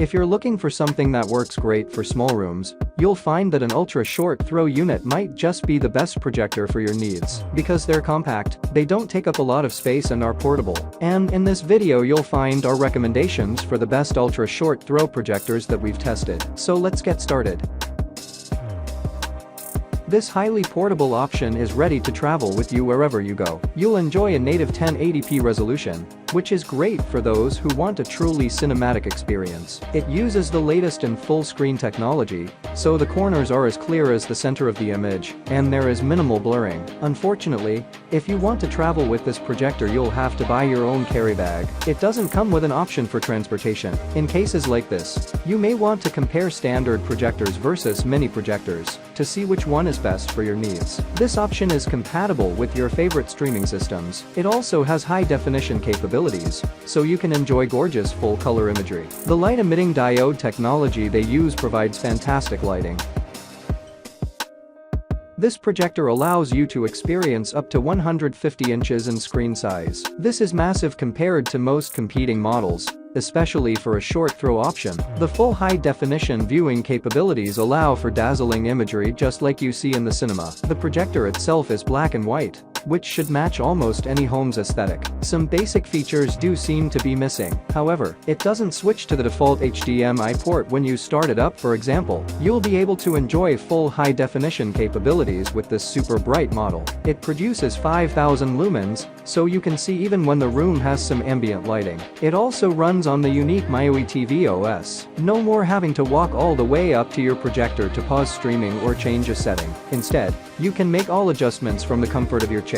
If you're looking for something that works great for small rooms, you'll find that an Ultra Short Throw unit might just be the best projector for your needs. Because they're compact, they don't take up a lot of space and are portable. And in this video you'll find our recommendations for the best Ultra Short Throw projectors that we've tested. So let's get started. This highly portable option is ready to travel with you wherever you go. You'll enjoy a native 1080p resolution, which is great for those who want a truly cinematic experience. It uses the latest in full-screen technology, so the corners are as clear as the center of the image, and there is minimal blurring. Unfortunately, if you want to travel with this projector you'll have to buy your own carry bag. It doesn't come with an option for transportation. In cases like this, you may want to compare standard projectors versus mini projectors to see which one is best for your needs. This option is compatible with your favorite streaming systems. It also has high-definition capabilities, so you can enjoy gorgeous full-color imagery. The light-emitting diode technology they use provides fantastic lighting. This projector allows you to experience up to 150 inches in screen size. This is massive compared to most competing models, especially for a short throw option. The full high-definition viewing capabilities allow for dazzling imagery just like you see in the cinema. The projector itself is black and white, which should match almost any home's aesthetic. Some basic features do seem to be missing. However, it doesn't switch to the default HDMI port when you start it up. For example, you'll be able to enjoy full high-definition capabilities with this super bright model. It produces 5,000 lumens, so you can see even when the room has some ambient lighting. It also runs on the unique Mijia TV OS. No more having to walk all the way up to your projector to pause streaming or change a setting. Instead, you can make all adjustments from the comfort of your chair.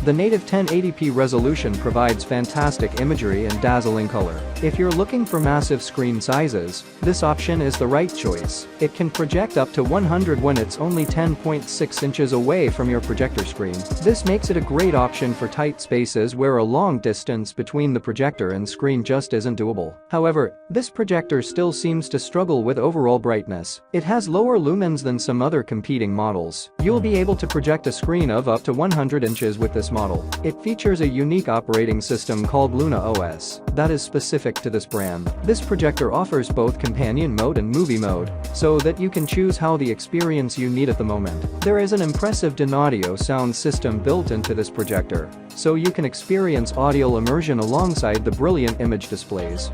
The native 1080p resolution provides fantastic imagery and dazzling color. If you're looking for massive screen sizes, this option is the right choice. It can project up to 100 when it's only 10.6 inches away from your projector screen. This makes it a great option for tight spaces where a long distance between the projector and screen just isn't doable. However, this projector still seems to struggle with overall brightness. It has lower lumens than some other competing models. You'll be able to project a screen of up to 100 inches with this model. It features a unique operating system called Luna OS that is specific to this brand. This projector offers both companion mode and movie mode, so that you can choose how the experience you need at the moment. There is an impressive Audio sound system built into this projector, so you can experience audio immersion alongside the brilliant image displays.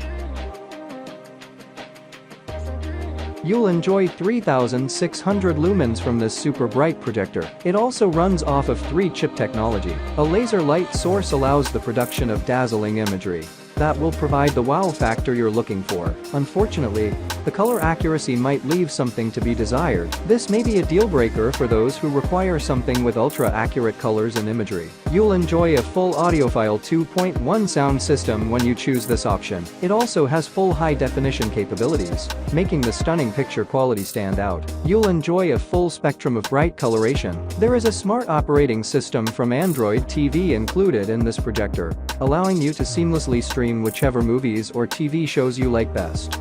You'll enjoy 3,600 lumens from this super bright projector. It also runs off of 3-chip technology. A laser light source allows the production of dazzling imagery that will provide the wow factor you're looking for. Unfortunately, the color accuracy might leave something to be desired. This may be a deal breaker for those who require something with ultra-accurate colors and imagery. You'll enjoy a full audiophile 2.1 sound system when you choose this option. It also has full high-definition capabilities, making the stunning picture quality stand out. You'll enjoy a full spectrum of bright coloration. There is a smart operating system from Android TV included in this projector, allowing you to seamlessly stream whichever movies or TV shows you like best.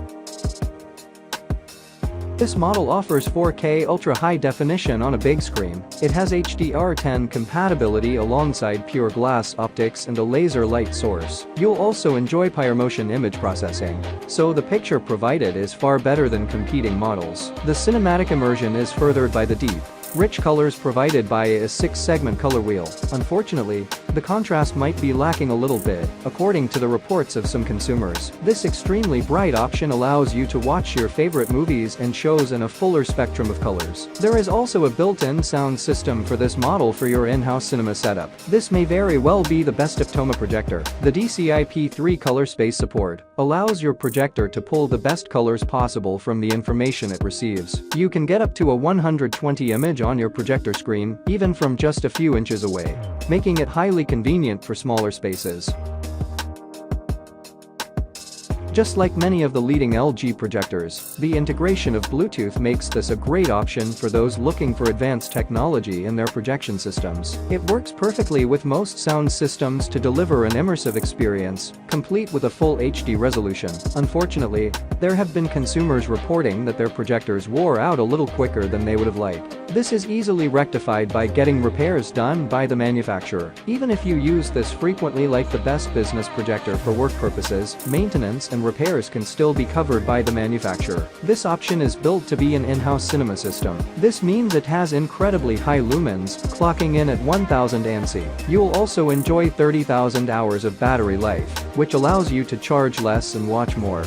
This model offers 4K ultra high definition on a big screen. It has HDR10 compatibility alongside pure glass optics and a laser light source. You'll also enjoy PyroMotion image processing, so the picture provided is far better than competing models. The cinematic immersion is furthered by the deep, rich colors provided by a 6-segment color wheel. Unfortunately, the contrast might be lacking a little bit, according to the reports of some consumers. This extremely bright option allows you to watch your favorite movies and shows in a fuller spectrum of colors. There is also a built-in sound system for this model for your in-house cinema setup. This may very well be the best Optoma projector. The DCI-P3 color space support allows your projector to pull the best colors possible from the information it receives. You can get up to a 120 image on your projector screen, even from just a few inches away, making it highly convenient for smaller spaces. Just like many of the leading LG projectors, the integration of Bluetooth makes this a great option for those looking for advanced technology in their projection systems. It works perfectly with most sound systems to deliver an immersive experience, complete with a full HD resolution. Unfortunately, there have been consumers reporting that their projectors wore out a little quicker than they would have liked. This is easily rectified by getting repairs done by the manufacturer. Even if you use this frequently like the best business projector for work purposes, maintenance and repairs can still be covered by the manufacturer. This option is built to be an in-house cinema system. This means it has incredibly high lumens, clocking in at 1000 ANSI. You'll also enjoy 30,000 hours of battery life, which allows you to charge less and watch more.